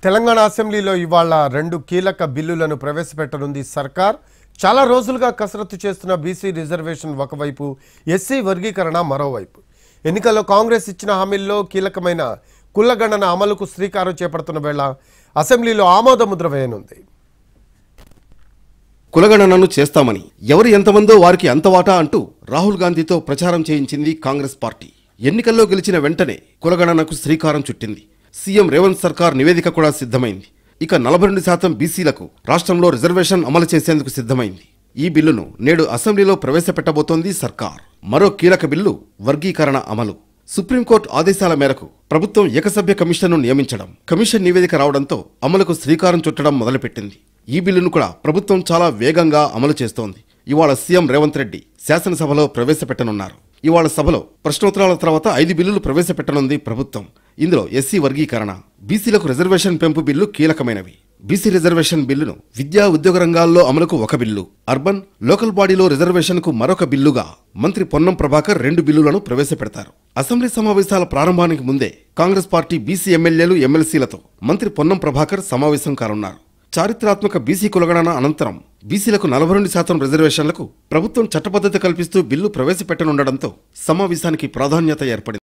తెలంగాణ అసెంబ్లీలో ఇవాళ రెండు కీలక బిల్లులను ప్రవేశపెట్టనుంది సర్కార్. చాలా రోజులుగా కసరత్తు చేస్తున్న బీసీ రిజర్వేషన్ ఒకవైపు, ఎస్సీ వర్గీకరణ మరోవైపు. ఎన్నికల్లో కాంగ్రెస్ ఇచ్చిన హామీల్లో కీలకమైన కులగణన అమలుకు శ్రీకారం చేపడుతున్న వేళ అసెంబ్లీలో ఆమోద ముద్ర వేయనుంది. కులగణనను చేస్తామని ఎవరు ఎంతమందో వారికి అంత వాటా అంటూ రాహుల్ గాంధీతో ప్రచారం చేయించింది కాంగ్రెస్ పార్టీ. ఎన్నికల్లో గెలిచిన వెంటనే కులగణనకు శ్రీకారం చుట్టింది. సీఎం రేవంత్ సర్కార్ నివేదిక కూడా సిద్ధమైంది. ఇక 42% బీసీలకు రాష్ట్రంలో రిజర్వేషన్ అమలు చేసేందుకు సిద్ధమైంది. ఈ బిల్లును నేడు అసెంబ్లీలో ప్రవేశపెట్టబోతోంది సర్కార్. మరో కీలక బిల్లు వర్గీకరణ అమలు. సుప్రీంకోర్టు ఆదేశాల మేరకు ప్రభుత్వం ఏకసభ్య కమిషన్ను నియమించడం, కమిషన్ నివేదిక రావడంతో అమలుకు శ్రీకారం చుట్టడం మొదలుపెట్టింది. ఈ బిల్లును కూడా ప్రభుత్వం చాలా వేగంగా అమలు చేస్తోంది. ఇవాళ సీఎం రేవంత్ రెడ్డి శాసనసభలో ప్రవేశపెట్టనున్నారు. ఇవాళ సభలో ప్రశ్నోత్తరాల తర్వాత 5 బిల్లులు ప్రవేశపెట్టనుంది ప్రభుత్వం. ఇందులో ఎస్సీ వర్గీకరణ, బీసీలకు రిజర్వేషన్ పెంపు బిల్లు కీలకమైనవి. బీసీ రిజర్వేషన్ బిల్లును విద్యా ఉద్యోగ రంగాల్లో అమలుకు ఒక బిల్లు, అర్బన్ లోకల్ బాడీలో రిజర్వేషన్కు మరొక బిల్లుగా మంత్రి పొన్నం ప్రభాకర్ 2 బిల్లులను ప్రవేశపెడతారు. అసెంబ్లీ సమావేశాల ప్రారంభానికి ముందే కాంగ్రెస్ పార్టీ బీసీ ఎమ్మెల్యేలు, ఎమ్మెల్సీలతో మంత్రి పొన్నం ప్రభాకర్ సమావేశం కానున్నారు. చారిత్రాత్మక బీసీ కులగణన అనంతరం బీసీలకు 42% రిజర్వేషన్లకు ప్రభుత్వం చట్టబద్ధత కల్పిస్తూ బిల్లు ప్రవేశపెట్టనుండడంతో సమావేశానికి ప్రాధాన్యత ఏర్పడింది.